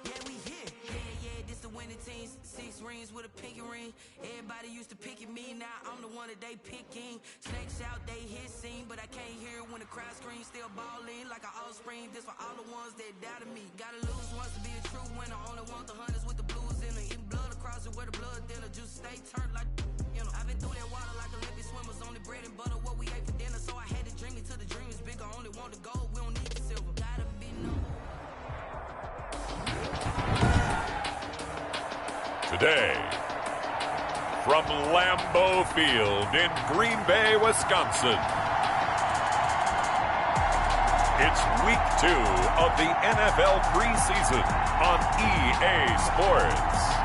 Yeah, we here. Yeah, this the winning teams. 6 rings with a pinky ring. Everybody used to pick at me, now I'm the one that they picking. Snakes out, they hit scene, but I can't hear it when the crowd screams. Still balling like an offspring. This for all the ones that doubted me. Gotta lose once to be a true winner. Only want the hunters with the blues in it. Eating blood across it where the blood thinner. Juice stay turned like, you know. I've been through that water like Olympic swimmers. Only bread and butter what we ate for dinner. So I had to dream it till the dream is bigger. Only want the gold, we don't need the silver. Gotta be no. Today, from Lambeau Field in Green Bay, Wisconsin, it's week 2 of the NFL preseason on EA Sports.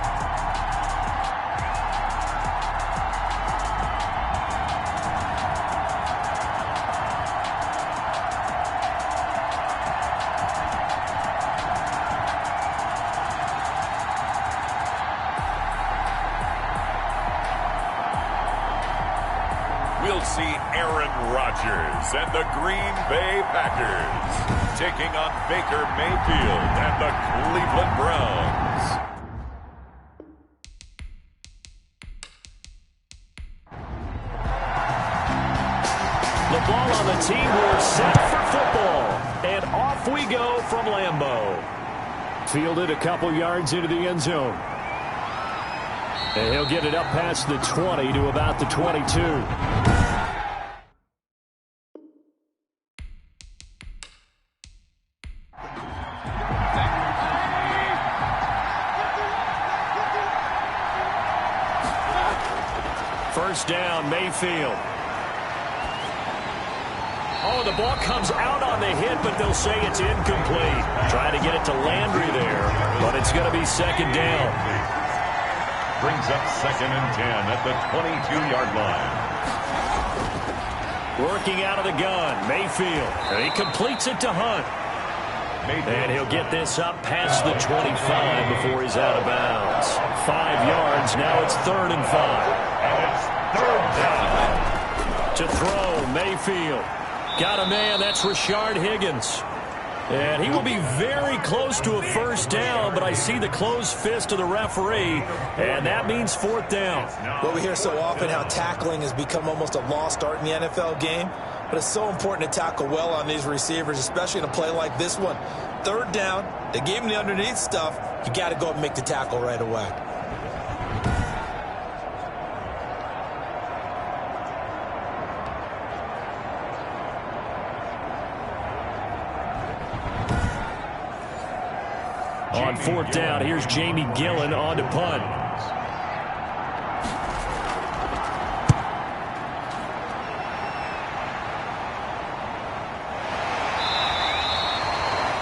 We'll see Aaron Rodgers and the Green Bay Packers taking on Baker Mayfield and the Cleveland Browns. The ball on the tee, we're set for football. And off we go from Lambeau. Fielded a couple yards into the end zone. And he'll get it up past the 20 to about the 22. First down, Mayfield. Oh, the ball comes out on the hit, but they'll say it's incomplete. Trying to get it to Landry there, but it's going to be second down. Brings up 2nd and 10 at the 22-yard line. Working out of the gun, Mayfield. And he completes it to Hunt. And he'll get this up past the 25 before he's out of bounds. 5 yards, now it's 3rd and 5. And it's 3rd down. To throw, Mayfield. Got a man, that's Rashard Higgins. And he will be very close to a first down, but I see the closed fist of the referee, and that means 4th down. Well, we hear so often how tackling has become almost a lost art in the NFL game, but it's so important to tackle well on these receivers, especially in a play like this one. 3rd down, they gave him the underneath stuff. You got to go and make the tackle right away. On 4th down, here's Jamie Gillen on to punt.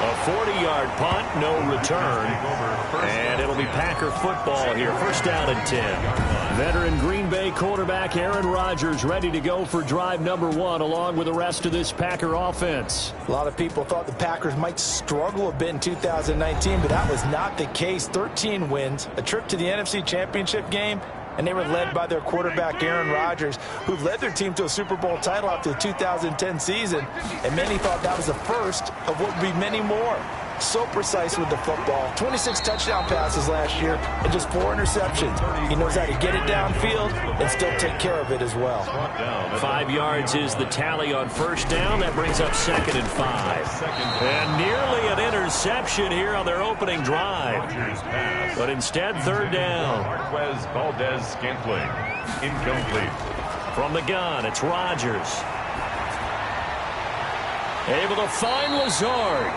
A 40-yard punt, no return. And it'll be Packer football here. First down and 10. Veteran Green Bay quarterback Aaron Rodgers ready to go for drive number 1 along with the rest of this Packer offense. A lot of people thought the Packers might struggle a bit in 2019, but that was not the case. 13 wins, a trip to the NFC Championship game, and they were led by their quarterback Aaron Rodgers, who led their team to a Super Bowl title after the 2010 season, and many thought that was the first of what would be many more. So precise with the football. 26 touchdown passes last year and just 4 interceptions. He knows how to get it downfield and still take care of it as well. 5 yards is the tally on first down. That brings up 2nd and 5. And nearly an interception here on their opening drive. But instead, 3rd down. Marquez Valdez-Scantling, incomplete. From the gun, it's Rodgers. Able to find Lazard.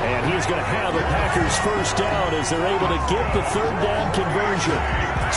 And he's going to have the Packers first down as they're able to get the 3rd down conversion.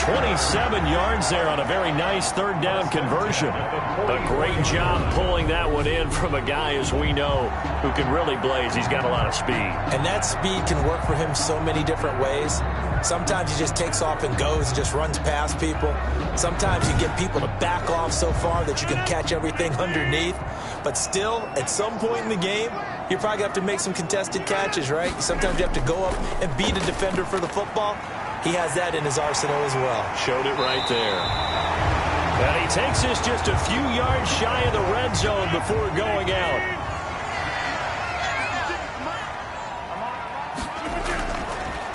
27 yards there on a very nice 3rd down conversion. A great job pulling that one in from a guy, as we know, who can really blaze. He's got a lot of speed. And that speed can work for him so many different ways. Sometimes he just takes off and goes and just runs past people. Sometimes you get people to back off so far that you can catch everything underneath. But still, at some point in the game, you're probably going to have to make some contested catches, right? Sometimes you have to go up and beat a defender for the football. He has that in his arsenal as well. Showed it right there. And he takes us just a few yards shy of the red zone before going out.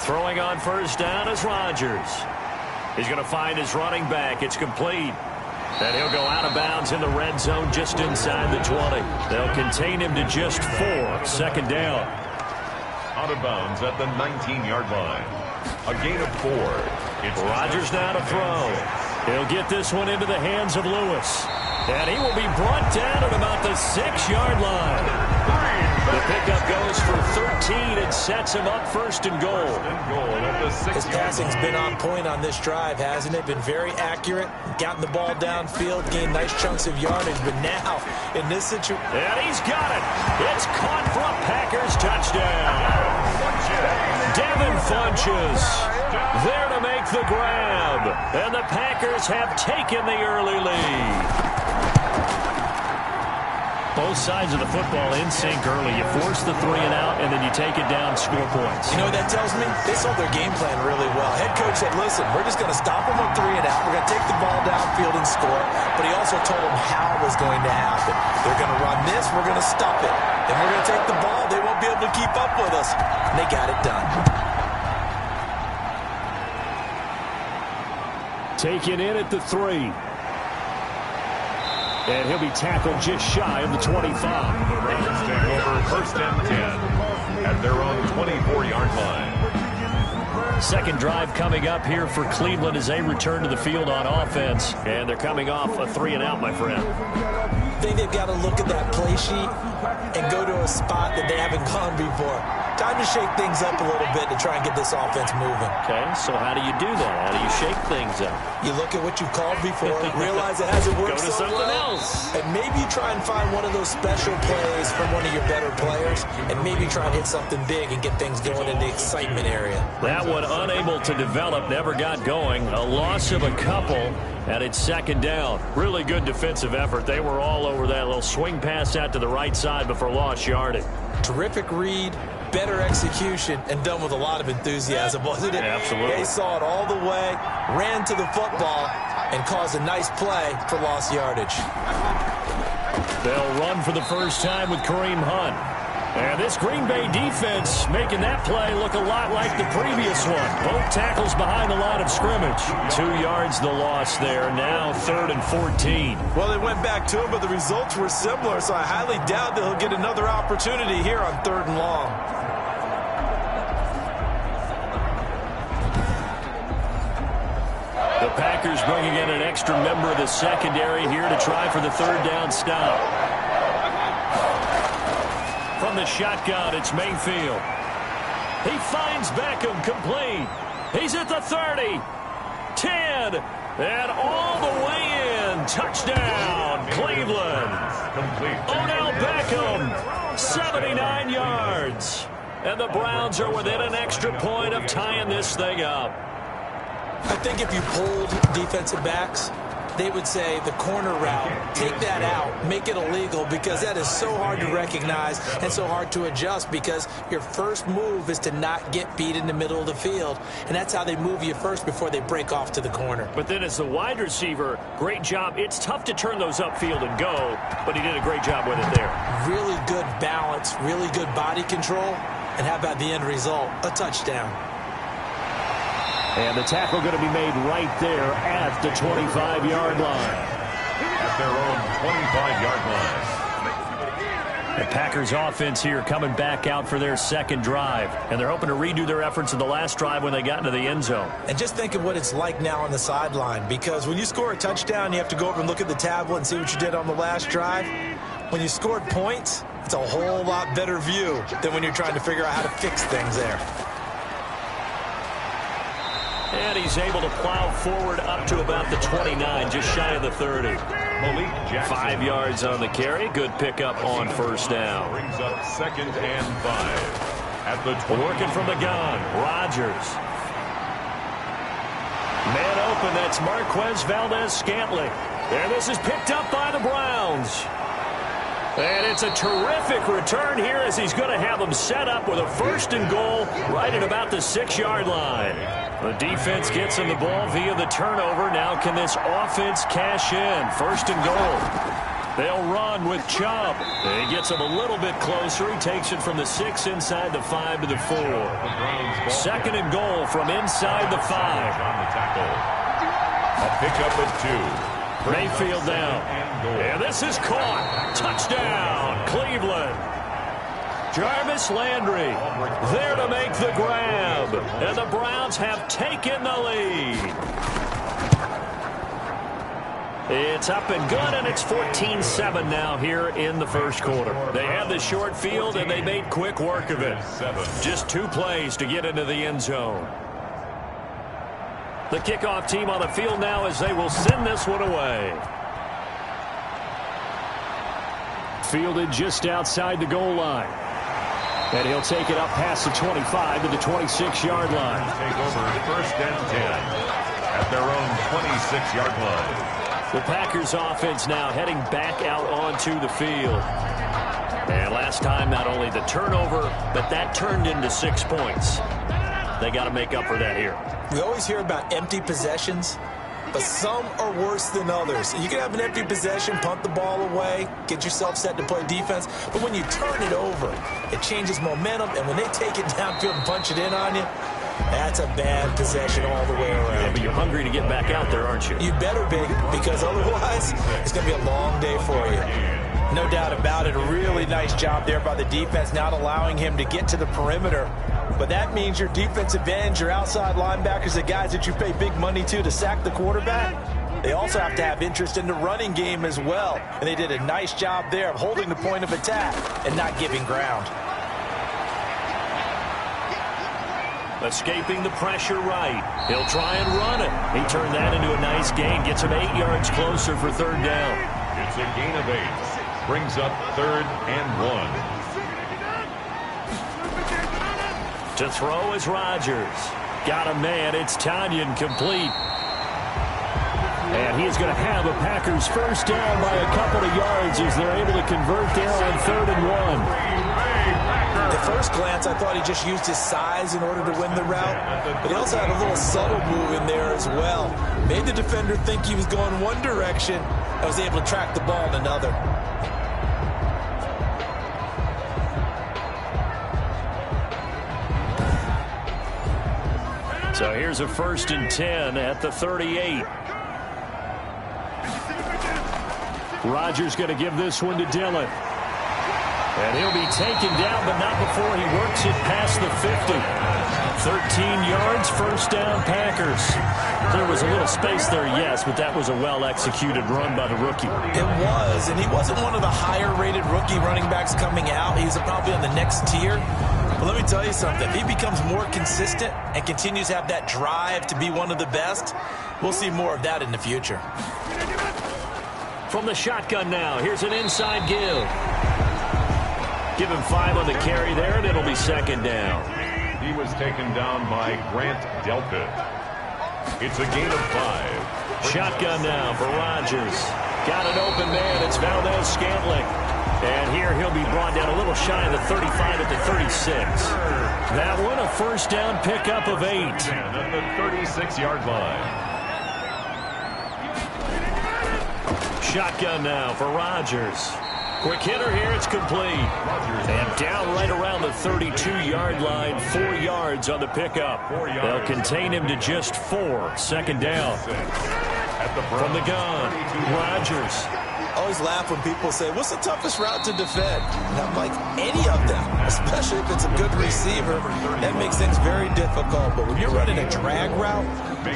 Throwing on first down is Rodgers. He's going to find his running back. It's complete. And he'll go out of bounds in the red zone just inside the 20. They'll contain him to just 4. Second down. Out of bounds at the 19-yard line. A gain of 4. It's Rodgers now to throw. He'll get this one into the hands of Lewis. And he will be brought down at about the 6-yard line. The pickup goes for 13 and sets him up first and goal. His passing's been on point on this drive, hasn't it? Been very accurate, gotten the ball downfield, gained nice chunks of yardage, but now in this situation... And he's got it. It's caught for a Packers touchdown. Devin Funches there to make the grab. And the Packers have taken the early lead. Both sides of the football in sync early. You force the 3 and out, and then you take it down, score points. You know what that tells me? They sold their game plan really well. Head coach said, listen, we're just going to stop them on 3 and out. We're going to take the ball downfield and score. But he also told them how it was going to happen. They're going to run this. We're going to stop it. Then we're going to take the ball. They won't be able to keep up with us. And they got it done. Taken in at the 3. And he'll be tackled just shy of the 25. The Ravens take over first and 10 at their own 24-yard line. Second drive coming up here for Cleveland as they return to the field on offense. And they're coming off a 3 and out, my friend. I think they've got to look at that play sheet and go to a spot that they haven't gone before. Time to shake things up a little bit to try and get this offense moving. Okay, so how do you do that? How do you shake things up? You look at what you've called before, realize it hasn't worked Go to something else. and maybe try and find one of those special plays from one of your better players, and maybe try and hit something big and get things going in the excitement area. That one unable to develop, never got going. A loss of a couple, and it's second down. Really good defensive effort. They were all over that little swing pass out to the right side before lost yardage. Terrific read, better execution, and done with a lot of enthusiasm, wasn't it? Yeah, absolutely. They saw it all the way, ran to the football, and caused a nice play for lost yardage. They'll run for the first time with Kareem Hunt. And this Green Bay defense making that play look a lot like the previous one. Both tackles behind the line of scrimmage. 2 yards the loss there. Now 3rd and 14. Well, they went back to him, but the results were similar, so I highly doubt that he'll get another opportunity here on 3rd and long. The Packers bringing in an extra member of the secondary here to try for the 3rd down stop. From the shotgun, it's Mayfield. He finds Beckham complete. He's at the 30, 10, and all the way in. Touchdown, Cleveland. Odell Beckham, 79 yards. And the Browns are within an extra point of tying this thing up. I think if you polled defensive backs, they would say the corner route, take that out, make it illegal, because that is so hard to recognize and so hard to adjust, because your first move is to not get beat in the middle of the field, and that's how they move you first before they break off to the corner. But then as the wide receiver, great job. It's tough to turn those upfield and go, but he did a great job with it there. Really good balance, really good body control, and how about the end result? A touchdown. And the tackle going to be made right there at the 25-yard line. At their own 25-yard line. The Packers offense here coming back out for their second drive. And they're hoping to redo their efforts in the last drive when they got into the end zone. And just think of what it's like now on the sideline, because when you score a touchdown, you have to go over and look at the tablet and see what you did on the last drive. When you scored points, it's a whole lot better view than when you're trying to figure out how to fix things there. And he's able to plow forward up to about the 29, just shy of the 30. 5 yards on the carry. Good pickup on first down. Brings up 2nd and 5. At the 20. Working from the gun, Rodgers. Man open, that's Marquez Valdez-Scantling. And this is picked up by the Browns. And it's a terrific return here as he's going to have them set up with a 1st and goal right at about the 6-yard line. The defense gets him the ball via the turnover. Now can this offense cash in? 1st and goal. They'll run with Chubb. He gets him a little bit closer. He takes it from the 6 inside the 5 to the 4. Second and goal from inside the 5. A pickup of 2. Mayfield down. And this is caught. Touchdown, Cleveland. Jarvis Landry there to make the grab. And the Browns have taken the lead. It's up and good, and it's 14-7 now here in the first quarter. They had the short field, and they made quick work of it. Just 2 plays to get into the end zone. The kickoff team on the field now as they will send this one away. Fielded just outside the goal line. And he'll take it up past the 25 to the 26-yard line. Take over first and 10 at their own 26-yard line. The Packers offense now heading back out onto the field. And last time, not only the turnover, but that turned into 6 points. They got to make up for that here. We always hear about empty possessions, but some are worse than others. You can have an empty possession, punt the ball away, get yourself set to play defense, but when you turn it over, it changes momentum, and when they take it downfield and punch it in on you, that's a bad possession all the way around. Yeah, but you're hungry to get back out there, aren't you? You better be, because otherwise it's going to be a long day for you. No doubt about it. A really nice job there by the defense, not allowing him to get to the perimeter. But that means your defensive ends, your outside linebackers, the guys that you pay big money to sack the quarterback, they also have to have interest in the running game as well. And they did a nice job there of holding the point of attack and not giving ground. Escaping the pressure right. He'll try and run it. He turned that into a nice gain. Gets him 8 yards closer for third down. It's a gain of 8. Brings up third and 1. To throw is Rodgers. Got a man. It's Tanyan complete. And he is going to have the Packers first down by a couple of yards as they're able to convert there on third and 1. At first glance, I thought he just used his size in order to win the route, but he also had a little subtle move in there as well. Made the defender think he was going one direction and was able to track the ball in another. So here's a first and 10 at the 38. Rodgers going to give this one to Dillon. And he'll be taken down, but not before he works it past the 50. 13 yards, first down, Packers. There was a little space there, yes, but that was a well-executed run by the rookie. It was, and he wasn't one of the higher-rated rookie running backs coming out. He's probably on the next tier. But let me tell you something. If he becomes more consistent and continues to have that drive to be one of the best, we'll see more of that in the future. From the shotgun now, here's an inside give. Give him 5 on the carry there, and it'll be second down. He was taken down by Grant Delpit. It's a gain of 5. Shotgun now for Rodgers. Got an open man. It's Valdez-Scantling. And here he'll be brought down a little shy of the 35 at the 36. That one a first down pickup of 8. At the 36-yard line. Shotgun now for Rodgers. Quick hitter here, it's complete. And down right around the 32-yard line, 4 yards on the pickup. They'll contain him to just 4. Second down. From the gun, Rodgers. I always laugh when people say, what's the toughest route to defend? And I'm like, any of them, especially if it's a good receiver. That makes things very difficult. But when you're running a drag route,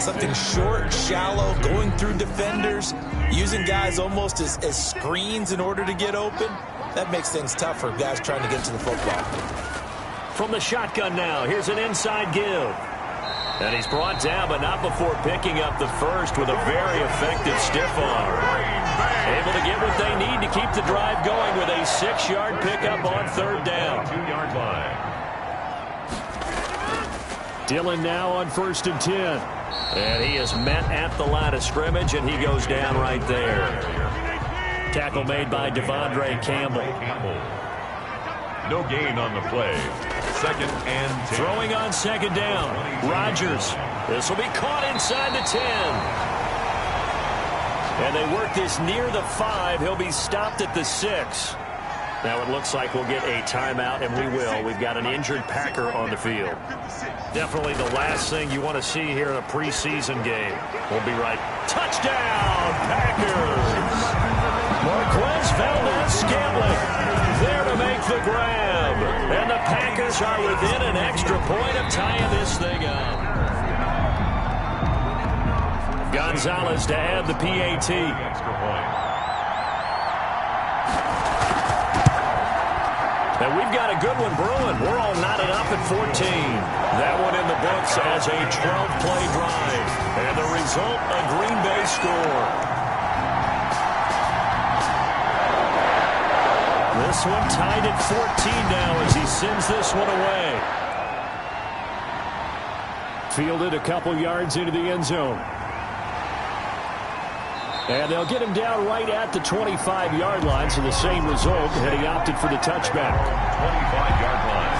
something short, shallow, going through defenders, using guys almost as screens in order to get open, that makes things tough for guys trying to get to the football. From the shotgun now, here's an inside give. And he's brought down, but not before picking up the first with a very effective stiff arm. Able to get what they need to keep the drive going with a 6-yard pickup on third down. 2-yard line. Dillon now on first and 10. And he is met at the line of scrimmage, and he goes down right there. Tackle made by Devondre Campbell. No gain on the play. Second and 10. Throwing on second down. Rodgers. This will be caught inside the 10. And they work this near the 5. He'll be stopped at the 6. Now it looks like we'll get a timeout, and we will. We've got an injured Packer on the field. Definitely the last thing you want to see here in a preseason game. We'll be right. Touchdown, Packers! Marquez Valdez-Scantling there to make the grab. And the Packers are within an extra point of tying this thing up. Gonzalez to add the PAT. Extra point. And we've got a good one brewing. We're all knotted up at 14. That one in the books as a 12-play drive. And the result, a Green Bay score. This one tied at 14 now as he sends this one away. Fielded a couple yards into the end zone. And they'll get him down right at the 25-yard line, so the same result, and he opted for the touchback. 25-yard line.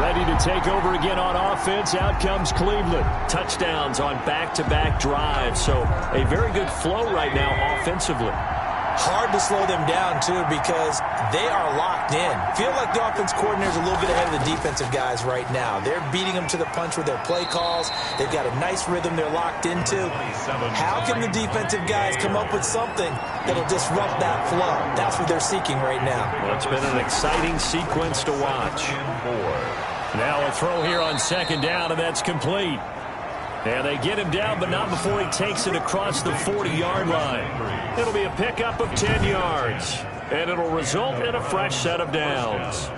Ready to take over again on offense. Out comes Cleveland. Touchdowns on back-to-back drives, so a very good flow right now offensively. Hard to slow them down, too, because they are locked in. Feel like the offense coordinator is a little bit ahead of the defensive guys right now. They're beating them to the punch with their play calls. They've got a nice rhythm they're locked into. How can the defensive guys come up with something that'll disrupt that flow? That's what they're seeking right now. Well, it's been an exciting sequence to watch. Now a throw here on second down, and that's complete. And they get him down, but not before he takes it across the 40-yard line. It'll be a pickup of 10 yards, and it'll result in a fresh set of downs.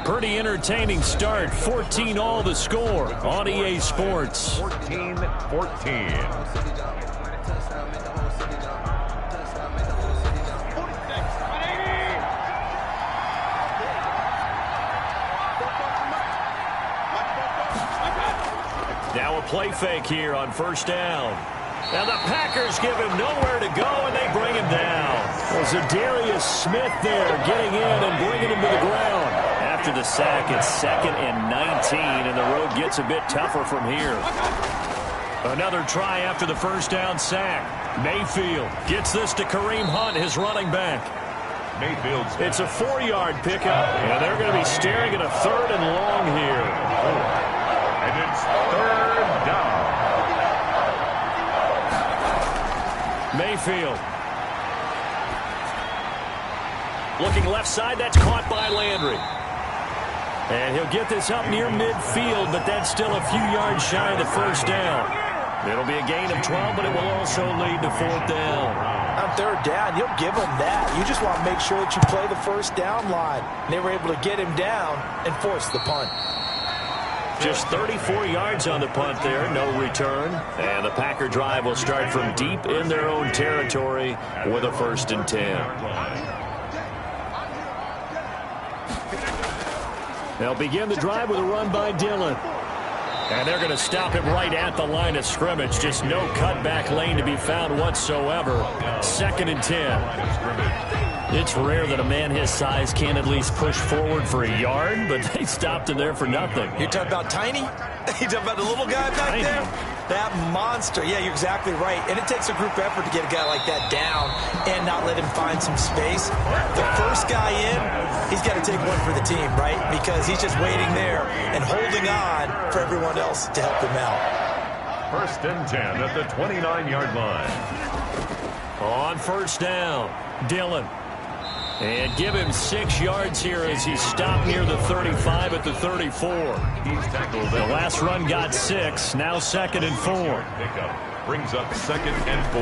Pretty entertaining start. 14-all the score on EA Sports. 14-14. Now a play fake here on first down. And the Packers give him nowhere to go, and they bring him down. Well, Zadarius Smith there getting in and bringing him to the ground. After the sack, it's 2nd and 19, and the road gets a bit tougher from here. Another try after the first down sack. Mayfield gets this to Kareem Hunt, his running back. Mayfield's It's a 4-yard pickup, and they're going to be staring at a 3rd and long here. and it's 3rd down. Mayfield. Looking left side, that's caught by Landry. And he'll get this up near midfield, but that's still a few yards shy of the first down. It'll be a gain of 12, but it will also lead to 4th down. On 3rd down, you'll give them that. You just want to make sure that you play the first down line. They were able to get him down and force the punt. Just 34 yards on the punt there, no return. And the Packer drive will start from deep in their own territory with a 1st and 10. They'll begin the drive with a run by Dillon. And they're going to stop him right at the line of scrimmage. Just no cutback lane to be found whatsoever. 2nd and 10. It's rare that a man his size can't at least push forward for a yard, but they stopped him there for nothing. You're talking about Tiny? You talking about the little guy back Tiny. there? That monster. Yeah, you're exactly right. And it takes a group effort to get a guy like that down and not let him find some space. The first guy in, he's got to take one for the team, right? Because he's just waiting there and holding on for everyone else to help him out. 1st and 10 at the 29-yard line. On first down, Dillon. And give him 6 yards here as he's stopped near the 35 at the 34. He's tackled. The last run got 6, now 2nd and 4. Pickup brings up 2nd and 4.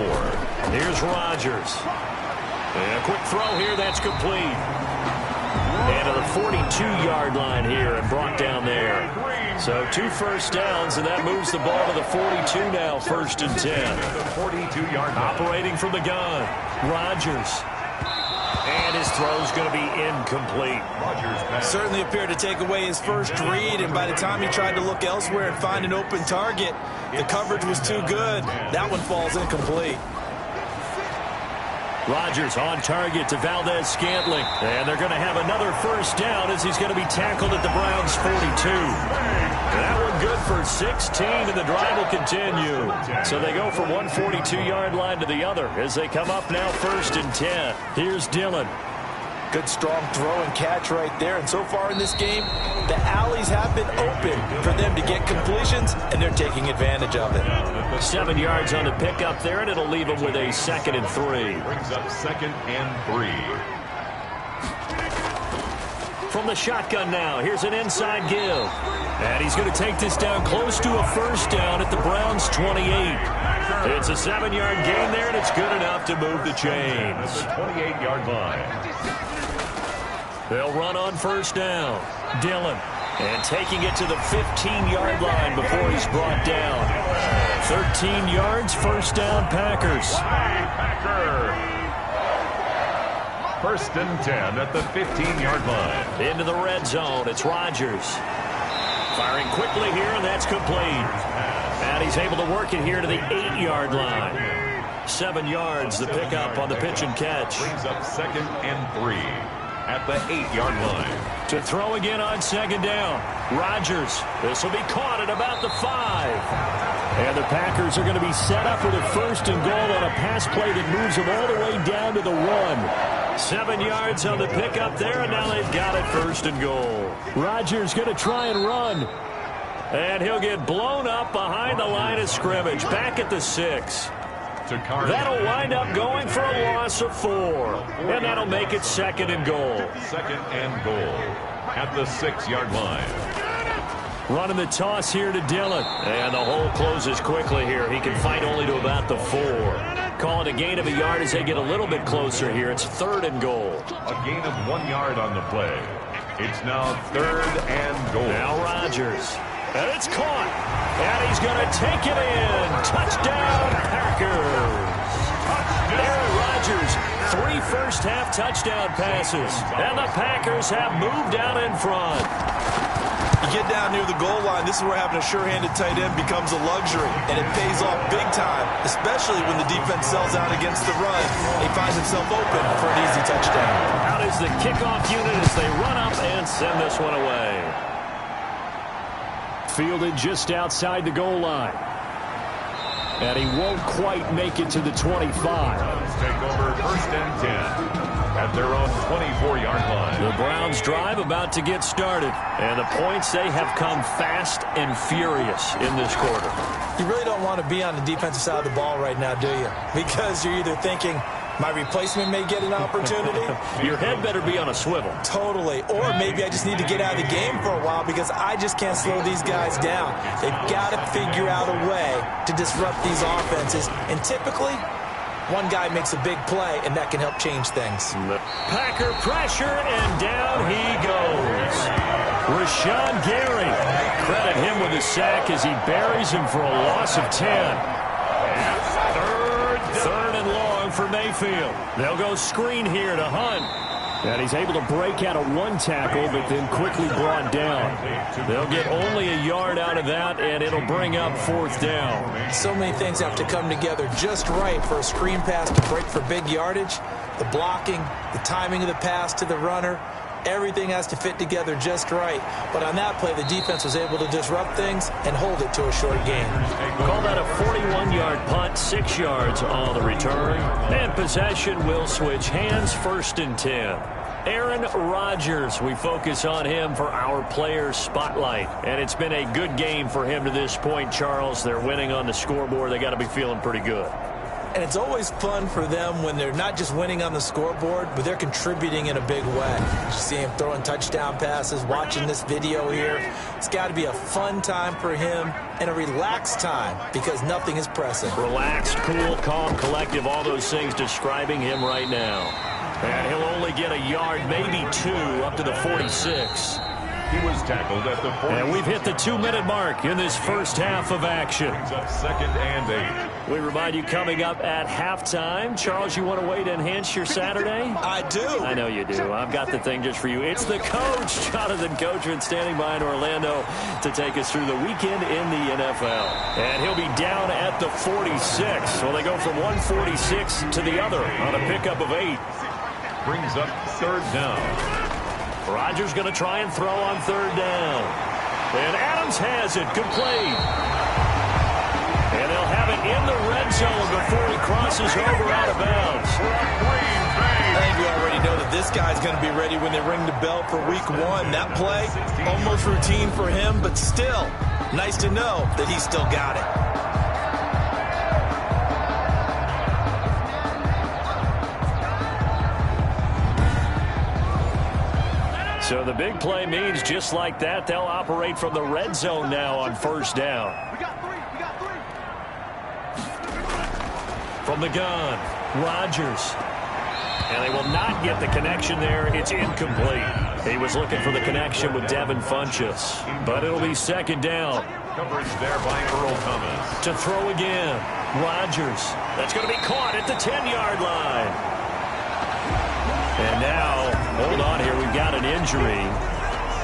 Here's Rodgers. And a quick throw here, that's complete. And to the 42-yard line here and brought down there. So 2 first downs, and that moves the ball to the 42 now, 1st and 10. The 42-yard line. Operating from the gun, Rodgers. And his throw's going to be incomplete. Certainly appeared to take away his first read, and by the time he tried to look elsewhere and find an open target, the coverage was too good. That one falls incomplete. Rodgers on target to Valdez-Scantling. And they're going to have another first down as he's going to be tackled at the Browns' 42. That one good for 16, and the drive will continue. So they go from one 42-yard line to the other as they come up now 1st and 10. Here's Dillon. Good strong throw and catch right there. And so far in this game, the alleys have been open for them to get completions, and they're taking advantage of it. 7 yards on the pickup there, and it'll leave them with a 2nd and 3. Brings up 2nd and 3. From the shotgun now, here's an inside give. And he's going to take this down close to a 1st down at the Browns' 28. It's a 7-yard gain there, and it's good enough to move the chains. The 28-yard line. They'll run on 1st down. Dillon. And taking it to the 15-yard line before he's brought down. 13 yards, 1st down, Packers. Packer. 1st and 10 at the 15-yard line. Into the red zone. It's Rodgers. Firing quickly here, and that's complete. And he's able to work it here to the 8-yard line. 7 yards, the pickup on the pitch and catch. Brings up 2nd and 3 at the 8-yard line. To throw again on 2nd down. Rodgers. This will be caught at about the 5. And the Packers are going to be set up with a 1st and goal on a pass play that moves them all the way down to the 1. 7 yards on the pickup there, and now they've got it 1st and goal. Rodgers going to try and run. And he'll get blown up behind the line of scrimmage. Back at the 6. That'll wind up going for a loss of 4. And that'll make it 2nd and goal. 2nd and goal at the 6-yard line. Running the toss here to Dillon. And the hole closes quickly here. He can fight only to about the 4. Call it a gain of a yard as they get a little bit closer here. It's 3rd and goal. A gain of 1 yard on the play. It's now 3rd and goal. Now Rodgers. And it's caught. And he's going to take it in. Touchdown, Packers. Aaron Rodgers, 3 first-half touchdown passes. And the Packers have moved out in front. You get down near the goal line, this is where having a sure-handed tight end becomes a luxury, and it pays off big time, especially when the defense sells out against the run. He finds himself open for an easy touchdown. Out is the kickoff unit as they run up and send this one away. Fielded just outside the goal line. And he won't quite make it to the 25. Take over 1st and 10 at their own 24-yard line. The Browns drive about to get started. And the points, they have come fast and furious in this quarter. You really don't want to be on the defensive side of the ball right now, do you? Because you're either thinking, my replacement may get an opportunity. Your head better be on a swivel. Totally. Or maybe I just need to get out of the game for a while because I just can't slow these guys down. They've got to figure out a way to disrupt these offenses. And typically, one guy makes a big play, and that can help change things. Packer pressure, and down he goes. Rashawn Gary. Credit him with a sack as he buries him for a loss of 10. Third and long for Mayfield. They'll go screen here to Hunt. And he's able to break out of 1 tackle, but then quickly brought down. They'll get only a yard out of that, and it'll bring up 4th down. So many things have to come together just right for a screen pass to break for big yardage. The blocking, the timing of the pass to the runner, everything has to fit together just right. But on that play, the defense was able to disrupt things and hold it to a short gain. Call that a 41-yard punt, 6 yards on the return. And possession will switch hands, 1st and 10. Aaron Rodgers, we focus on him for our Players Spotlight. And it's been a good game for him to this point, Charles. They're winning on the scoreboard. They got to be feeling pretty good. And it's always fun for them when they're not just winning on the scoreboard, but they're contributing in a big way. You see him throwing touchdown passes, watching this video here. It's got to be a fun time for him and a relaxed time because nothing is pressing. Relaxed, cool, calm, collective, all those things describing him right now. And he'll only get a yard, maybe 2, up to the 46. He was tackled at the 40. And we've hit the 2-minute mark in this first half of action. Brings up 2nd and 8. We remind you coming up at halftime. Charles, you want a way to enhance your Saturday? I do. I know you do. I've got the thing just for you. It's the coach, Jonathan Coachman, standing by in Orlando to take us through the weekend in the NFL. And he'll be down at the 46. So they go from 146 to the other on a pickup of 8. Brings up 3rd down. Rodgers going to try and throw on 3rd down. And Adams has it, complete. And they'll have it in the red zone before he crosses over out of bounds. I think we already know that this guy's going to be ready when they ring the bell for week 1. That play, almost routine for him, but still, nice to know that he's still got it. So the big play means just like that, they'll operate from the red zone now on first down. From the gun, Rodgers. And they will not get the connection there. It's incomplete. He was looking for the connection with Devin Funchess. But it'll be second down. Coverage there by Earl Thomas. To throw again, Rodgers. That's going to be caught at the 10-yard line. And now, hold on here, we've got an injury.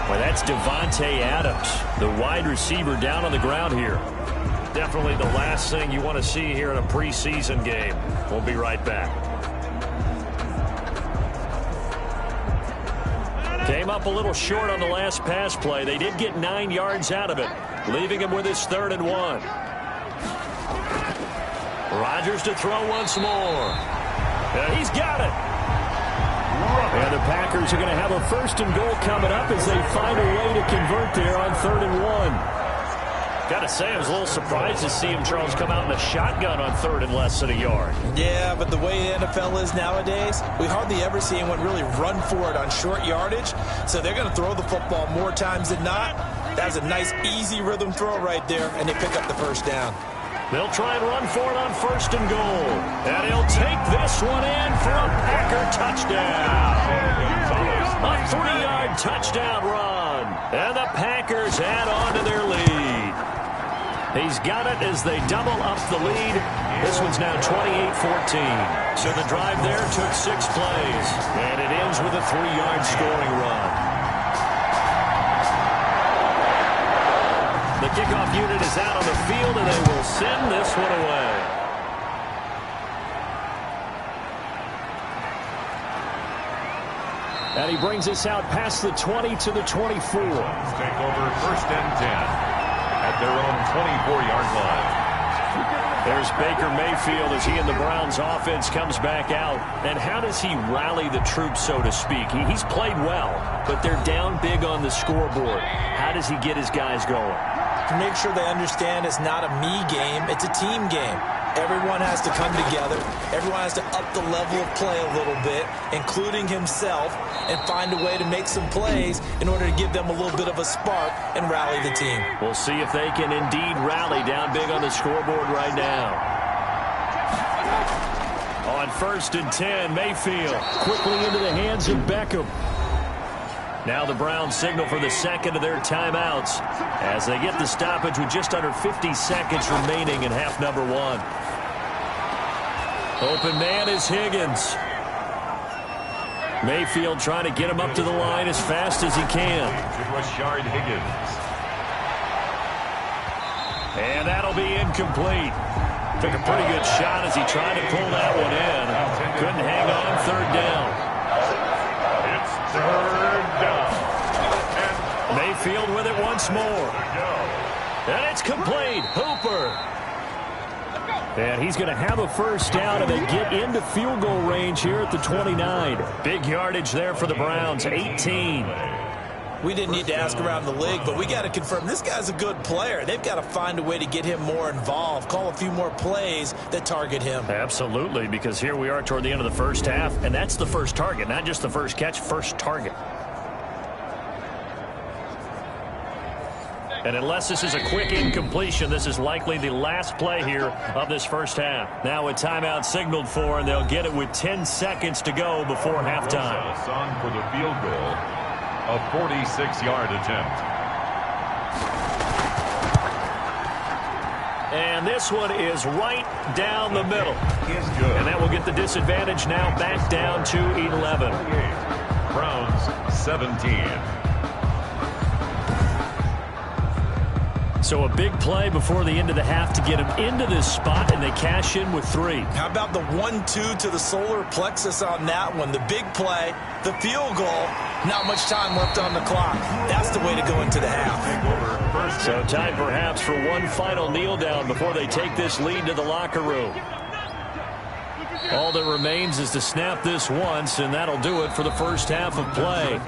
Well, that's Devontae Adams, the wide receiver down on the ground here. Definitely the last thing you want to see here in a preseason game. We'll be right back. Came up a little short on the last pass play. They did get 9 yards out of it, leaving him with his 3rd and 1. Rodgers to throw once more. And he's got it. And the Packers are going to have a 1st and goal coming up as they find a way to convert there on 3rd and 1. Got to say, I was a little surprised to see him, Charles, come out in the shotgun on 3rd and less than a yard. Yeah, but the way the NFL is nowadays, we hardly ever see anyone really run for it on short yardage. So they're going to throw the football more times than not. That was a nice, easy rhythm throw right there, and they pick up the first down. They'll try and run for it on 1st and goal. And he'll take this one in for a Packer touchdown. A 3-yard touchdown run. And the Packers add on to their lead. He's got it as they double up the lead. This one's now 28-14. So the drive there took 6 plays. And it ends with a 3-yard scoring run. The kickoff unit is out on the field, and they will send this one away. And he brings us out past the 20 to the 24. Take over 1st and 10 at their own 24-yard line. There's Baker Mayfield as he and the Browns offense comes back out. And how does he rally the troops, so to speak? He's played well, but they're down big on the scoreboard. How does he get his guys going? To make sure they understand it's not a me game, it's a team game. Everyone has to come together. Everyone has to up the level of play a little bit, including himself, and find a way to make some plays in order to give them a little bit of a spark and rally the team. We'll see if they can indeed rally down big on the scoreboard right now. On 1st and 10, Mayfield quickly into the hands of Beckham. Now the Browns signal for the 2nd of their timeouts as they get the stoppage with just under 50 seconds remaining in half number 1. Open man is Higgins. Mayfield trying to get him up to the line as fast as he can. Rashard Higgins. And that'll be incomplete. Took a pretty good shot as he tried to pull that one in. Couldn't hang on 3rd down. It's 3rd down. Mayfield with it once more. And it's complete. Hooper. And he's going to have a 1st down, and they get into field goal range here at the 29. Big yardage there for the Browns, 18. We didn't need to ask around the league, but we got to confirm this guy's a good player. They've got to find a way to get him more involved, call a few more plays that target him. Absolutely, because here we are toward the end of the first half, and that's the first target, not just the first catch, first target. And unless this is a quick incompletion, this is likely the last play here of this first half. Now a timeout signaled for, and they'll get it with 10 seconds to go before halftime. On for the field goal, a 46-yard attempt. And this one is right down the middle. Is good. And that will get the disadvantage now back down to 11. Browns 17. So a big play before the end of the half to get them into this spot, and they cash in with 3. How about the 1-2 to the solar plexus on that one? The big play, the field goal, not much time left on the clock. That's the way to go into the half. So time perhaps for one final kneel down before they take this lead to the locker room. All that remains is to snap this once, and that'll do it for the first half of play.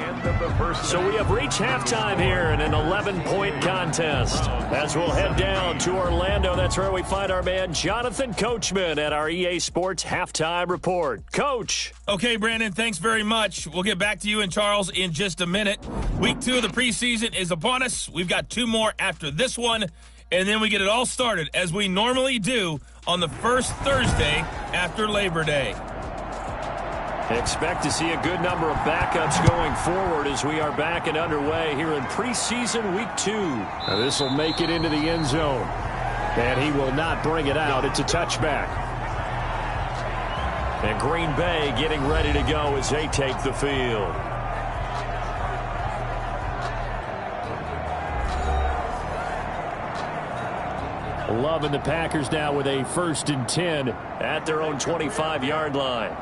So we have reached halftime here in an 11-point contest. As we'll head down to Orlando, that's where we find our man Jonathan Coachman at our EA Sports Halftime Report. Coach. Okay, Brandon, thanks very much. We'll get back to you and Charles in just a minute. Week 2 of the preseason is upon us. We've got 2 more after this one, and then we get it all started, as we normally do, on the first Thursday after Labor Day. Expect to see a good number of backups going forward as we are back and underway here in preseason week 2. Now this will make it into the end zone. And he will not bring it out. It's a touchback. And Green Bay getting ready to go as they take the field. Love and the Packers now with a 1st and 10 at their own 25-yard line.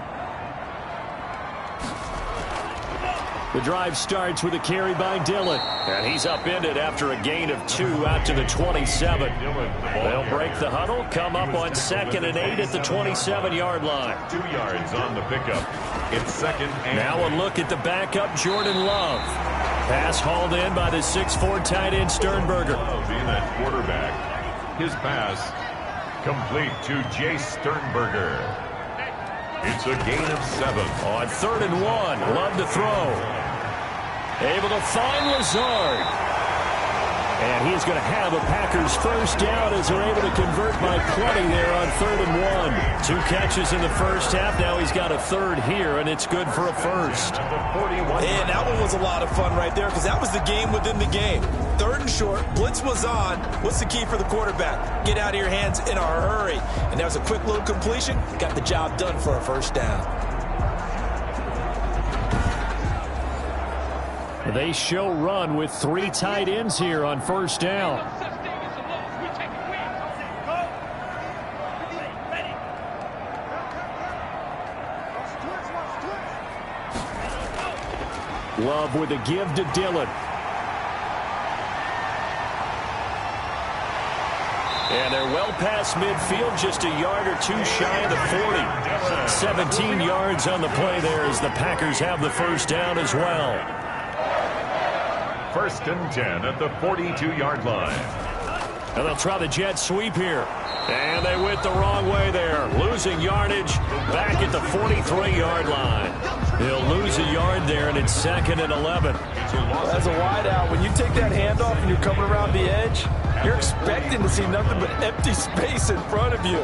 The drive starts with a carry by Dillon. And he's upended after a gain of 2 out to the 27. They'll break the huddle, come up on 2nd and 8 at the 27-yard line. 2 yards on the pickup. It's 2nd and... Now a look at the backup, Jordan Love. Pass hauled in by the 6'4" tight end Sternberger. Love being that quarterback. His pass complete to Jay Sternberger. It's a gain of 7. On 3rd and 1, Love to throw. Able to find Lazard. And he's going to have a Packers first down as they're able to convert by plenty there on 3rd and 1. 2 catches in the first half. Now he's got a 3rd here, and it's good for a first. And that one was a lot of fun right there because that was the game within the game. 3rd and short, blitz was on. What's the key for the quarterback? Get out of your hands in a hurry. And that was a quick little completion. Got the job done for a first down. They show run with 3 tight ends here on first down. Love with a give to Dillon. And they're well past midfield, just a yard or 2 shy of the 40. 17 yards on the play there as the Packers have the first down as well. 1st and 10 at the 42-yard line. And they'll try the jet sweep here. And they went the wrong way there. Losing yardage back at the 43-yard line. They'll lose a yard there, and it's 2nd and 11. As a wideout, when you take that handoff and you're coming around the edge, you're expecting to see nothing but empty space in front of you.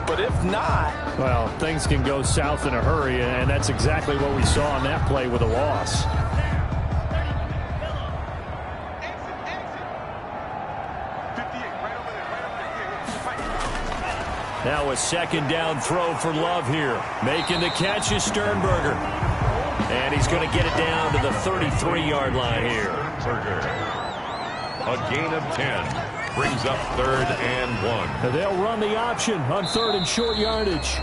But if not... Well, things can go south in a hurry, and that's exactly what we saw on that play with a loss. Now a 2nd down throw for Love here. Making the catch is Sternberger. And he's going to get it down to the 33-yard line here. A gain of 10. Brings up 3rd and 1. They'll run the option on 3rd and short yardage.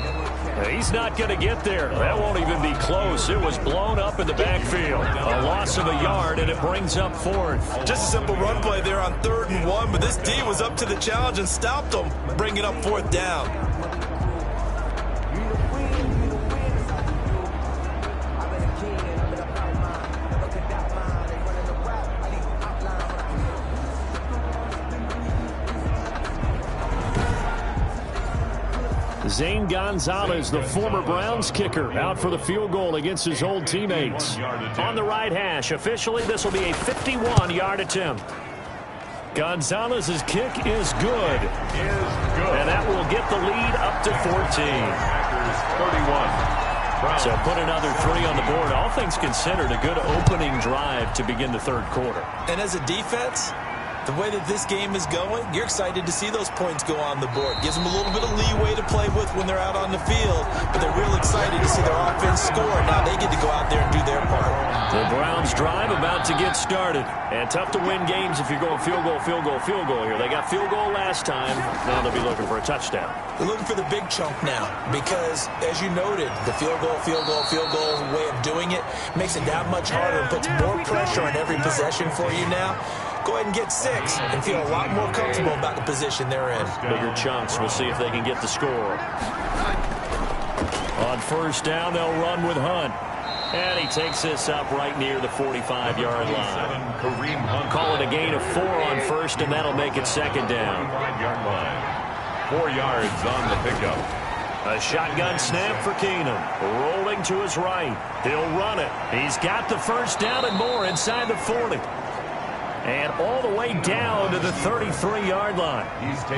He's not going to get there. That won't even be close. It was blown up in the backfield. A loss of a yard, and it brings up 4th. Just a simple run play there on 3rd and 1, but this D was up to the challenge and stopped them, bringing up 4th down. Zane Gonzalez, the former Browns kicker, out for the field goal against his old teammates. On the right hash, officially this will be a 51-yard attempt. Gonzalez's kick is good. And that will get the lead up to 14. So put another 3 on the board. All things considered, a good opening drive to begin the 3rd quarter. And as a defense, The way that this game is going, you're excited to see those points go on the board. Gives them a little bit of leeway to play with when they're out on the field, but they're real excited to see their offense score. Now they get to go out there and do their part. The Browns drive about to get started. And tough to win games if you're going field goal, field goal, field goal here. They got field goal last time. Now they'll be looking for a touchdown. They're looking for the big chunk now because, as you noted, the field goal way of doing it makes it that much harder and puts more pressure on every possession for you now. Go ahead and get 6 and feel a lot more comfortable about the position they're in. Bigger chunks. We'll see if they can get the score. On first down, they'll run with Hunt. And he takes this up right near the 45-yard line. Call it a gain of 4 on first, and that'll make it second down. 4 yards on the pickup. A shotgun snap for Keenum. Rolling to his right. He'll run it. He's got the first down and more inside the 40. And all the way down to the 33-yard line.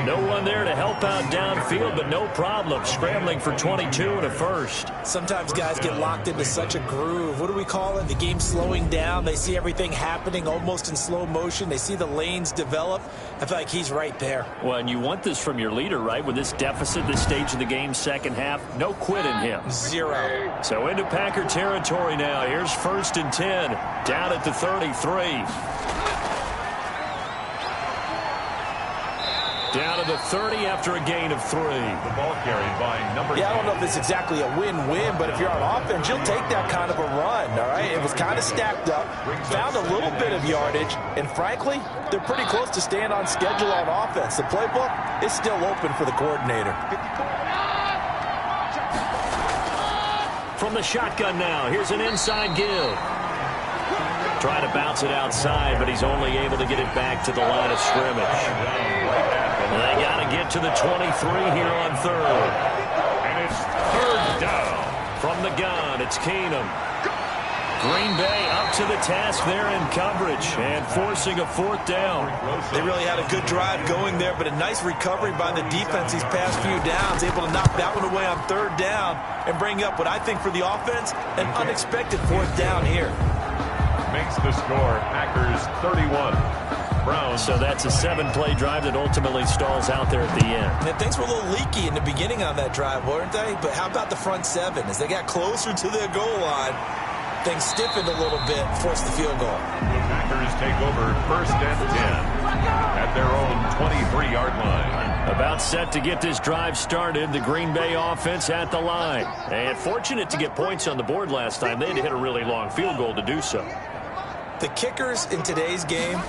No one there to help out downfield, but no problem. Scrambling for 22 and a first. Sometimes guys get locked into such a groove. What do we call it? The game's slowing down. They see everything happening almost in slow motion. They see the lanes develop. I feel like he's right there. Well, and you want this from your leader, right? With this deficit, this stage of the game, second half, no quit in him. 0. So into Packer territory now. Here's first and 10. Down at the 33. Down to the 30 after a gain of 3. The ball carried by number 10. I don't know if it's exactly a win-win, but if you're on offense, you'll take that kind of a run, all right? It was kind of stacked up, found a little bit of yardage, and frankly, they're pretty close to staying on schedule on offense. The playbook is still open for the coordinator. From the shotgun now, here's an inside give. Trying to bounce it outside, but he's only able to get it back to the line of scrimmage. They got to get to the 23 here on third. And it's third down. From the gun, it's Keenum. Green Bay up to the task there in coverage and forcing a fourth down. They really had a good drive going there, but a nice recovery by the defense these past few downs, able to knock that one away on third down and bring up what I think for the offense, an unexpected fourth down here. Makes the score Packers 31. Browns. So that's a 7-play drive that ultimately stalls out there at the end. And things were a little leaky in the beginning on that drive, weren't they? But how about the front 7? As they got closer to their goal line, things stiffened a little bit, forced the field goal. The Packers take over first and 10 at their own 23-yard line. About set to get this drive started, the Green Bay offense at the line. And fortunate to get points on the board last time. They had to hit a really long field goal to do so. The kickers in today's game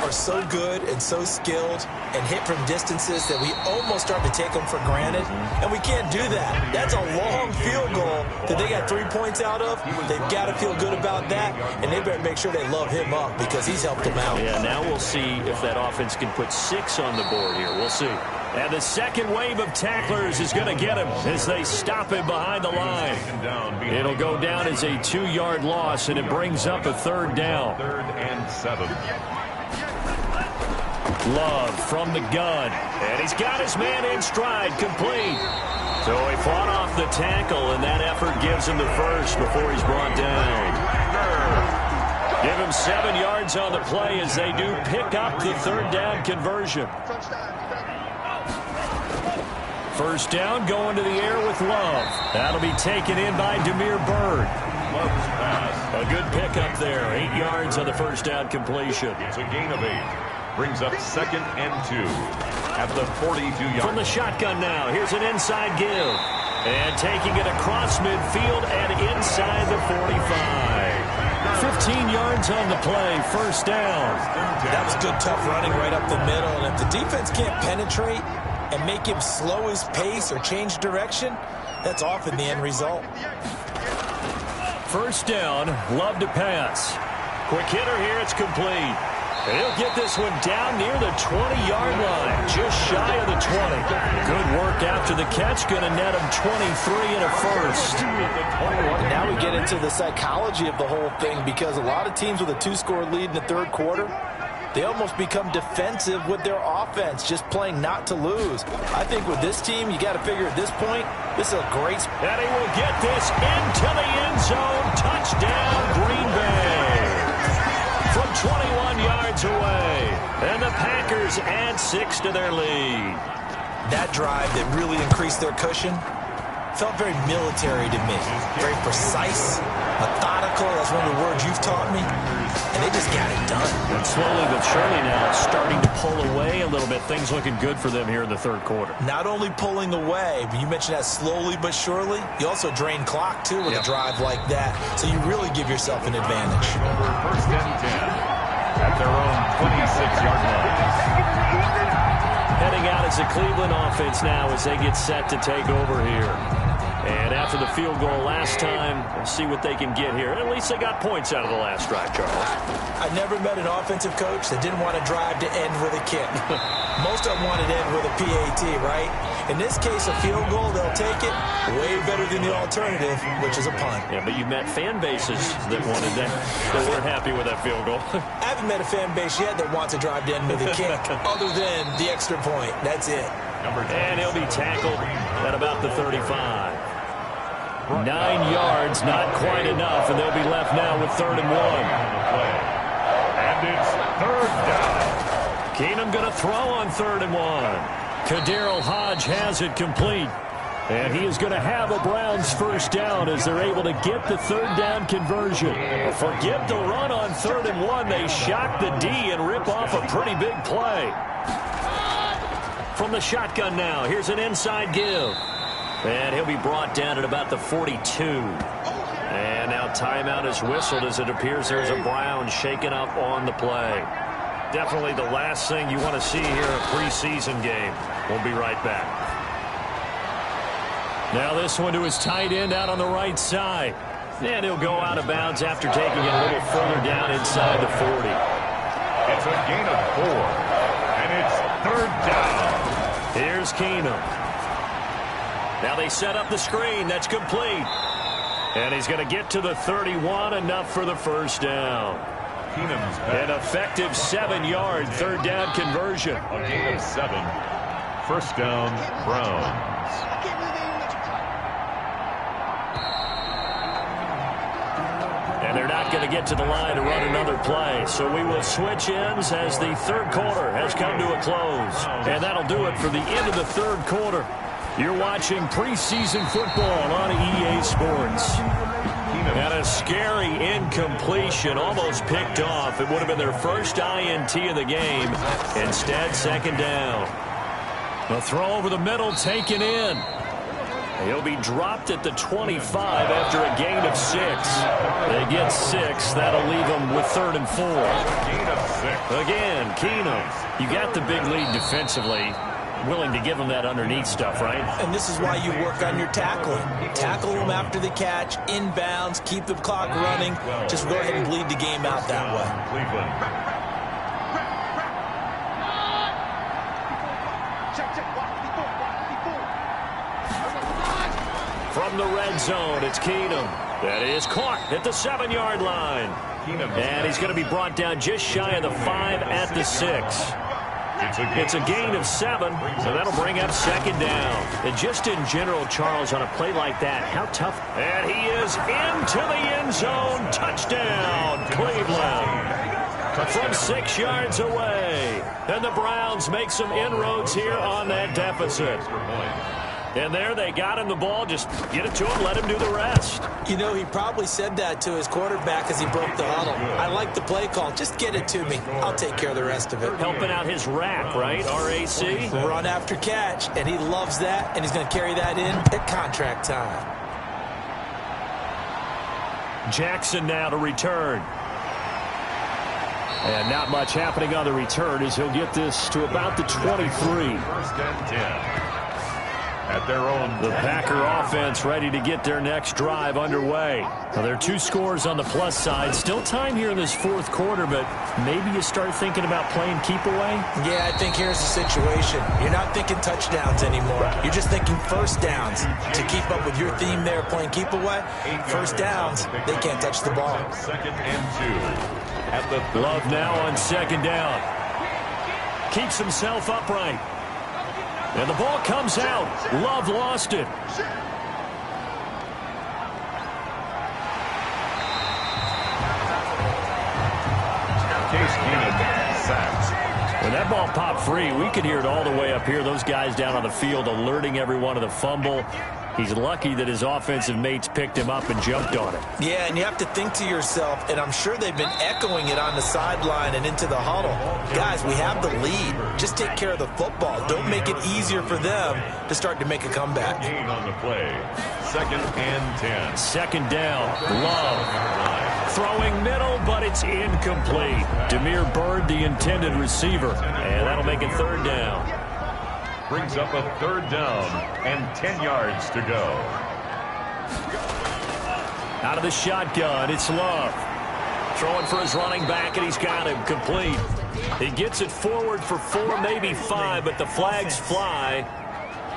are so good and so skilled and hit from distances that we almost start to take them for granted, and we can't do that. That's a long field goal that they got 3 points out of. They've got to feel good about that, and they better make sure they love him up because he's helped them out. Yeah, now we'll see if that offense can put 6 on the board here. We'll see. And the second wave of tacklers is going to get him as they stop him behind the line. It'll go down as a 2-yard loss, and it brings up a third down. 3rd and 7. Love from the gun, and he's got his man in stride, complete. So he fought off the tackle, and that effort gives him the first before he's brought down. Give him 7 yards on the play as they do pick up the third down conversion. First down going to the air with Love. That'll be taken in by Demir Bird. Love's pass. A good pickup there. 8 yards on the first down completion. It's a gain of 8. Brings up 2nd and 2 at the 42-yard. From the shotgun now, here's an inside give. And taking it across midfield and inside the 45. 15 yards on the play, first down. That was good, tough running right up the middle. And if the defense can't penetrate and make him slow his pace or change direction, that's often the end result. First down, Love to pass. Quick hitter here, it's complete. And he'll get this one down near the 20-yard line, just shy of the 20. Good work after the catch, going to net him 23 and a first. And now we get into the psychology of the whole thing, because a lot of teams with a 2-score lead in the third quarter, they almost become defensive with their offense, just playing not to lose. I think with this team, you got to figure at this point, this is a great... And he will get this into the end zone. Touchdown, Green Bay. From 21 yards away. And the Packers add 6 to their lead. That drive that really increased their cushion felt very military to me. Very precise, methodical. That's one of the words you've taught me. And they just got it done. And slowly but surely now it's starting to pull away a little bit. Things looking good for them here in the third quarter. Not only pulling away, but you mentioned that slowly but surely. You also drain clock, too, with a drive like that. So you really give yourself an advantage. First and 10 at their own 26-yard line. Heading out as a Cleveland offense now as they get set to take over here. And after the field goal last time, we'll see what they can get here. At least they got points out of the last drive, Charles. I never met an offensive coach that didn't want to drive to end with a kick. Most of them wanted to end with a PAT, right? In this case, a field goal, they'll take it. Way better than the alternative, which is a punt. Yeah, but you met fan bases that wanted that, that weren't happy with that field goal. I haven't met a fan base yet that wants to drive to end with a kick, other than the extra point. That's it. And he'll be tackled at about the 35. 9 yards, not quite enough, and they'll be left now with 3rd and 1. And it's 3rd down. Keenum going to throw on 3rd and 1. Kadarrell Hodge has it complete. And he is going to have a Browns first down as they're able to get the 3rd down conversion. Forget the run on 3rd and 1. They shock the D and rip off a pretty big play. From the shotgun now, here's an inside give. And he'll be brought down at about the 42. And now timeout is whistled as it appears there's a Brown shaken up on the play. Definitely the last thing you want to see here in a preseason game. We'll be right back. Now this one to his tight end out on the right side. And he'll go out of bounds after taking it a little further down inside the 40. It's a gain of 4. And it's 3rd down. Here's Keenum. Now they set up the screen. That's complete. And he's going to get to the 31, enough for the first down. An effective 7-yard 3rd down conversion. A gain of 7. First down, Browns. And they're not going to get to the line to run another play. So we will switch ends as the 3rd quarter has come to a close. And that'll do it for the end of the 3rd quarter. You're watching preseason football on EA Sports. And a scary incompletion, almost picked off. It would have been their first INT of the game. Instead, 2nd down. A throw over the middle taken in. He'll be dropped at the 25 after a gain of 6. They get 6. That'll leave them with 3rd and 4. Gain of 6. Again, Keenum. You got the big lead defensively. Willing to give them that underneath stuff, right? And this is why you work on your tackling. Tackle them after the catch, inbounds, keep the clock running. Just go ahead and bleed the game out that way. Cleveland. From the red zone, it's Keenum. That is caught at the 7-yard line. And he's going to be brought down just shy of the 5 at the 6. It's a gain of 7, so that'll bring up 2nd down. And just in general, Charles, on a play like that, how tough. And he is into the end zone. Touchdown, Cleveland. From 6 yards away. And the Browns make some inroads here on that deficit. And there they got him the ball. Just get it to him, let him do the rest. You know, he probably said that to his quarterback as he broke the huddle. I like the play call. Just get it to me. I'll take care of the rest of it. Helping out his rack, right? RAC? Run after catch, and he loves that, and he's going to carry that in at contract time. Jackson now to return. And not much happening on the return as he'll get this to about the 23. 1st and 10. At their own. The Packer offense ready to get their next drive underway. Now, there are 2 scores on the plus side. Still time here in this 4th quarter, but maybe you start thinking about playing keep away? Yeah, I think here's the situation. You're not thinking touchdowns anymore. You're just thinking first downs. To keep up with your theme there, playing keep away, first downs, they can't touch the ball. 2nd and 2. At the Love now on 2nd down. Keeps himself upright. And the ball comes out. Love lost it. Case Keenum sacked. That ball popped free. We could hear it all the way up here. Those guys down on the field alerting everyone of the fumble. He's lucky that his offensive mates picked him up and jumped on it. Yeah, and you have to think to yourself, and I'm sure they've been echoing it on the sideline and into the huddle. Guys, we have the lead. Just take care of the football. Don't make it easier for them to start to make a comeback. Gain on the play. 2nd and 10. Second down. Love. Throwing middle, but it's incomplete. Demir Bird, the intended receiver. And that'll make it 3rd down. Brings up a 3rd down and 10 yards to go. Out of the shotgun, it's Love. Throwing for his running back, and he's got him complete. He gets it forward for 4, maybe 5, but the flags fly.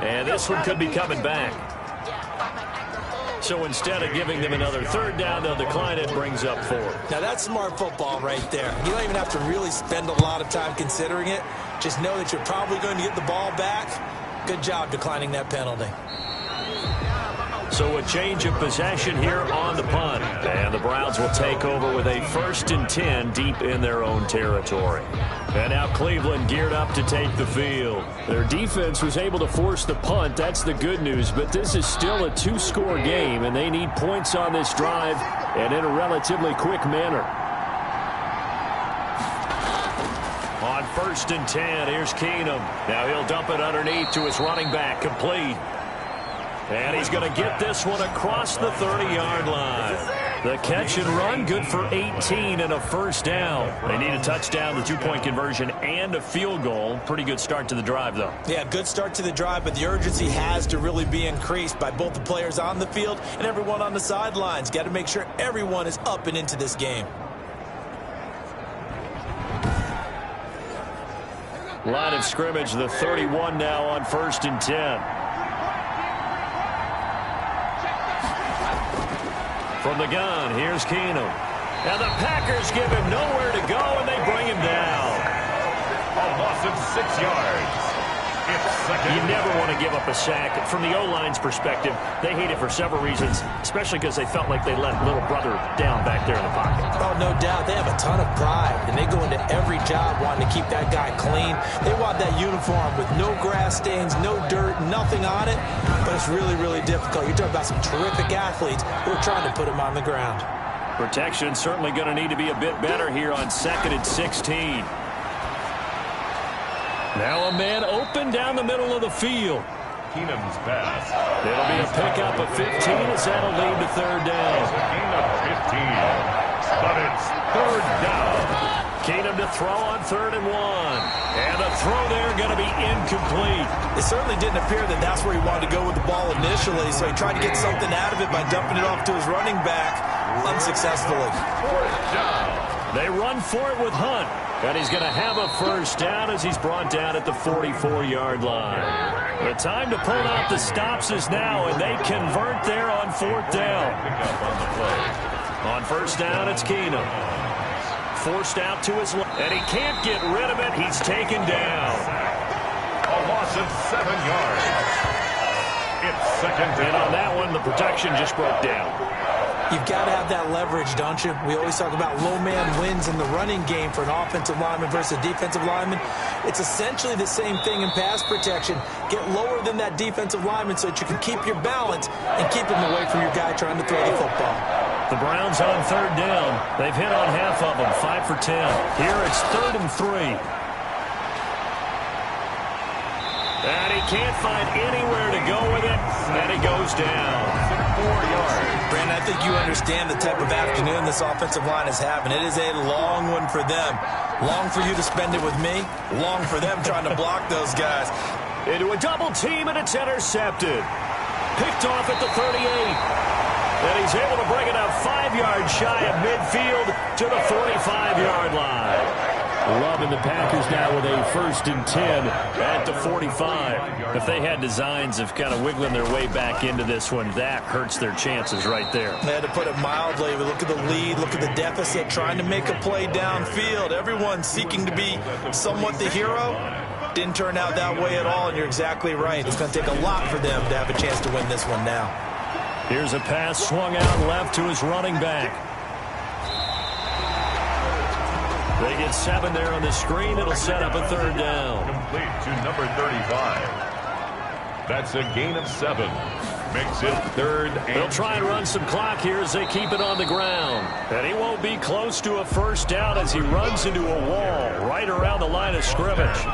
And this one could be coming back. So instead of giving them another 3rd down, they'll decline it, brings up 4. Now that's smart football right there. You don't even have to really spend a lot of time considering it. Just know that you're probably going to get the ball back. Good job declining that penalty. So a change of possession here on the punt. And the Browns will take over with a 1st and 10 deep in their own territory. And now Cleveland geared up to take the field. Their defense was able to force the punt. That's the good news. But this is still a 2-score game, and they need points on this drive and in a relatively quick manner. On 1st and 10, here's Keenum. Now he'll dump it underneath to his running back, complete. And he's going to get this one across the 30-yard line. The catch and run, good for 18 and a 1st down. They need a touchdown, the 2-point conversion, and a field goal. Pretty good start to the drive, though. Yeah, good start to the drive, but the urgency has to really be increased by both the players on the field and everyone on the sidelines. Got to make sure everyone is up and into this game. Line of scrimmage, the 31 now on 1st and 10. From the gun, here's Keenum. Now the Packers give him nowhere to go, and they bring him down. A loss of 6 yards. You never want to give up a sack. From the O-line's perspective, they hate it for several reasons, especially because they felt like they let little brother down back there in the pocket. Oh, no doubt. They have a ton of pride, and they go into every job wanting to keep that guy clean. They want that uniform with no grass stains, no dirt, nothing on it, but it's really, really difficult. You're talking about some terrific athletes who are trying to put him on the ground. Protection certainly going to need to be a bit better here on 2nd and 16. Now a man open down the middle of the field. Keenum's pass. It'll be a pickup of 15 as that'll lead to 3rd down. Gain of 15. But it's 3rd down. Keenum to throw on 3rd and 1. And the throw there going to be incomplete. It certainly didn't appear that that's where he wanted to go with the ball initially, so he tried to get something out of it by dumping it off to his running back unsuccessfully. 4th down. They run for it with Hunt. And he's going to have a 1st down as he's brought down at the 44-yard line. The time to pull out the stops is now, and they convert there on 4th down. On 1st down, it's Keenum. Forced out to his left, and he can't get rid of it. He's taken down. A loss of 7 yards. It's 2nd down. And on that one, the protection just broke down. You've got to have that leverage, don't you? We always talk about low man wins in the running game for an offensive lineman versus a defensive lineman. It's essentially the same thing in pass protection. Get lower than that defensive lineman so that you can keep your balance and keep him away from your guy trying to throw the football. The Browns on 3rd down. They've hit on half of them, 5 for 10. Here it's 3rd and 3. And he can't find anywhere to go with it, and it goes down. 4 yards. Brandon, I think you understand the type of afternoon this offensive line is having. It is a long one for them. Long for you to spend it with me. Long for them trying to block those guys. Into a double team, and it's intercepted. Picked off at the 38. And he's able to bring it up 5 yards shy of midfield to the 45-yard line. Love and the Packers now with a 1st and 10 at the 45. If they had designs of kind of wiggling their way back into this one, that hurts their chances right there. They had to put it mildly. We look at the lead, look at the deficit, trying to make a play downfield. Everyone seeking to be somewhat the hero. Didn't turn out that way at all, and you're exactly right. It's going to take a lot for them to have a chance to win this one now. Here's a pass swung out left to his running back. They get 7 there on the screen. It'll set up a third down. Complete to number 35. That's a gain of 7. Makes it third and They'll try and run some clock here as they keep it on the ground. And he won't be close to a first down as he runs into a wall right around the line of scrimmage.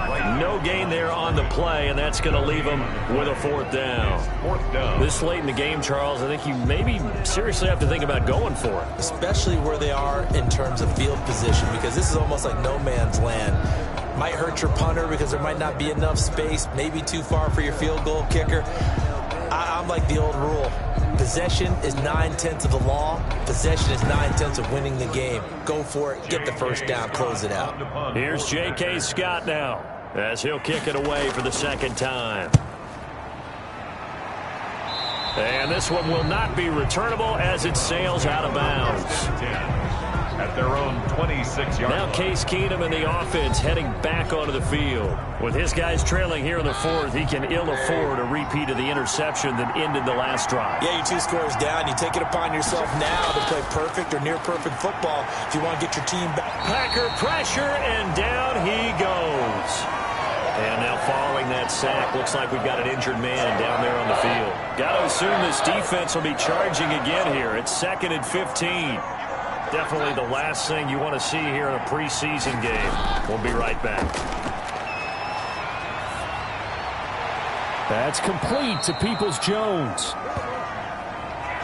No gain there on the play, and that's going to leave him with a fourth down. Fourth down. This late in the game, Charles, I think you maybe seriously have to think about going for it. Especially where they are in terms of field position, because this is almost like no man's land. Might hurt your punter because there might not be enough space, maybe too far for your field goal kicker. I'm like the old rule. Possession is 9/10 of the law. Possession is 9/10 of winning the game. Go for it. Get the first down. Close it out. Here's J.K. Scott now as he'll kick it away for the second time. And this one will not be returnable as it sails out of bounds. At their own 26-yard line. Now Case Keenum and the offense heading back onto the field. With his guys trailing here in the fourth, he can ill afford a repeat of the interception that ended the last drive. Yeah, you're 2 scores down. You take it upon yourself now to play perfect or near-perfect football if you want to get your team back. Packer pressure, and down he goes. And now following that sack, looks like we've got an injured man down there on the field. Got to assume this defense will be charging again here. It's 2nd and 15. Definitely the last thing you want to see here in a preseason game. We'll be right back. That's complete to Peoples-Jones.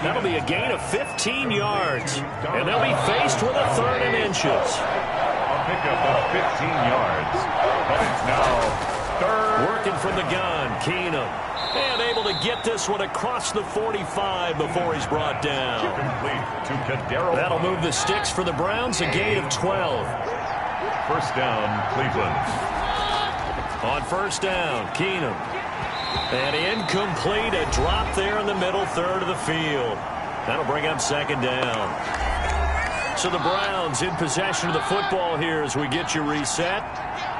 That'll be a gain of 15 yards. And they'll be faced with a 3rd and inches. A pickup of 15 yards. But it's now 3rd. Working from the gun, Keenum. And able to get this one across the 45 before he's brought down. Complete to Kadero. That'll move the sticks for the Browns, a gain of 12. First down, Cleveland. On first down, Keenum. And incomplete, a drop there in the middle third of the field. That'll bring up 2nd down. So the Browns in possession of the football here as we get you reset.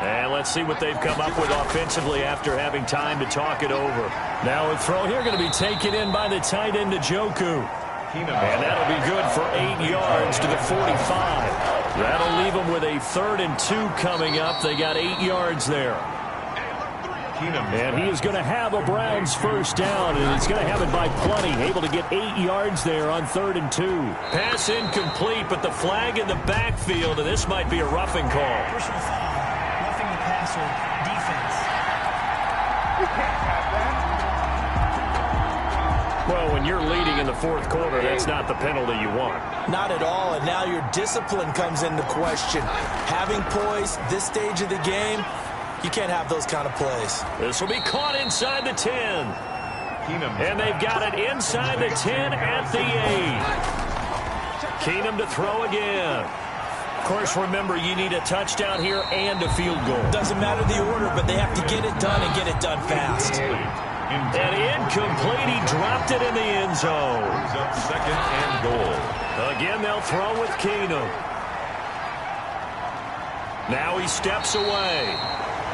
And let's see what they've come up with offensively after having time to talk it over. Now a throw here going to be taken in by the tight end Njoku. And that'll be good for 8 yards to the 45. That'll leave them with a 3rd and 2 coming up. They got 8 yards there. And he is going to have a Browns first down, and he's going to have it by plenty. Able to get 8 yards there on 3rd and 2. Pass incomplete, but the flag in the backfield, and this might be a roughing call. Personal foul, roughing the passer, defense. You can't have that. Well, when you're leading in the 4th quarter, that's not the penalty you want. Not at all, and now your discipline comes into question. Having poise this stage of the game, you can't have those kind of plays. This will be caught inside the 10. And they've got it inside the 10 at the 8. Keenum to throw again. Of course, remember, you need a touchdown here and a field goal. Doesn't matter the order, but they have to get it done and get it done fast. And incomplete, he dropped it in the end zone. 2nd and goal. Again, they'll throw with Keenum. Now he steps away.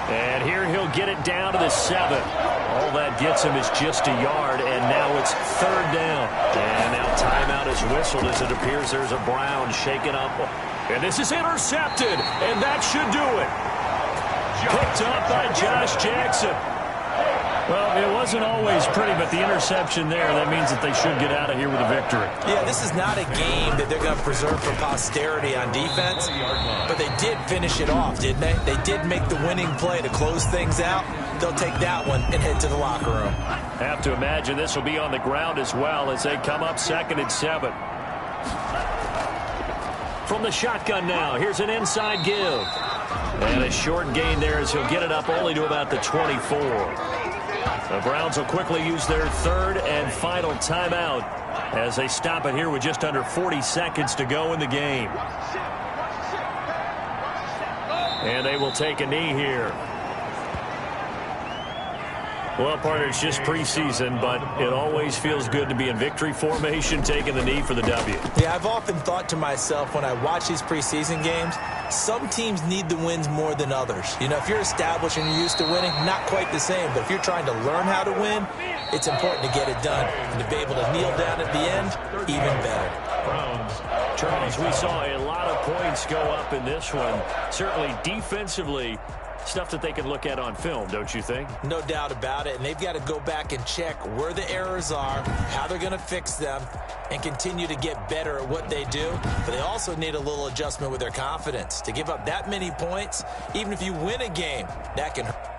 And here he'll get it down to the 7. All that gets him is just a yard, and now it's 3rd down. And now timeout is whistled as it appears there's a Brown shaken up. And this is intercepted, and that should do it. Picked up by Josh Jackson. Well, it wasn't always pretty, but the interception there, that means that they should get out of here with a victory. Yeah, this is not a game that they're going to preserve for posterity on defense, but they did finish it off, didn't they? They did make the winning play to close things out. They'll take that one and head to the locker room. Have to imagine this will be on the ground as well as they come up 2nd and 7. From the shotgun now, here's an inside give. And a short gain there as he'll get it up only to about the 24. The Browns will quickly use their 3rd and final timeout as they stop it here with just under 40 seconds to go in the game. And they will take a knee here. Well, partner, it's just preseason, but it always feels good to be in victory formation, taking the knee for the W. Yeah, I've often thought to myself when I watch these preseason games, some teams need the wins more than others. You know, if you're established and you're used to winning, not quite the same. But if you're trying to learn how to win, it's important to get it done. And to be able to kneel down at the end, even better. Charles, we saw a lot of points go up in this one. Certainly defensively, stuff that they can look at on film, don't you think? No doubt about it, and they've got to go back and check where the errors are, how they're going to fix them, and continue to get better at what they do. But they also need a little adjustment with their confidence. To give up that many points, even if you win a game, that can hurt.